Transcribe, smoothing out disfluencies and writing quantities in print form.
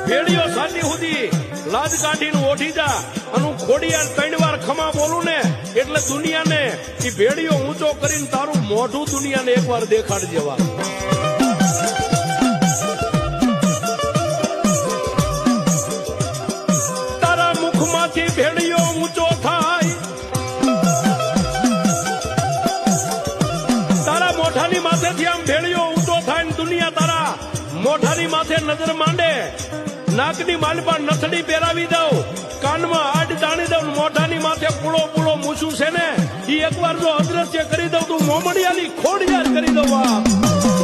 ભેડિયો સાચી સુધી લાજ કાઢીને ઓઠી જા અને હું ખોડિયાર 3 વાર ખમા બોલું ને એટલે દુનિયાને એ ભેડિયો ઊંચો કરીને તારું મોઢું દુનિયાને એકવાર દેખાડ જેવા તારા મુખમાંથી ભેડિયો ઊંચો થાય તારા મોઢાની માથેથી આમ ભેડિયો ઊંચો થાય ને દુનિયા તારા મોઢાની માથે નજર માંડે નાકની માલપા નથડી પહેરાવી દઉં કાનમાં આડ તાણી દઉં મોઢાની માથે પૂળો પૂળો મૂછું છે ને એ એકવાર જો અદ્રશ્ય કરી દઉં તું મોમડિયાની ખોડિયાર કરી દઉં.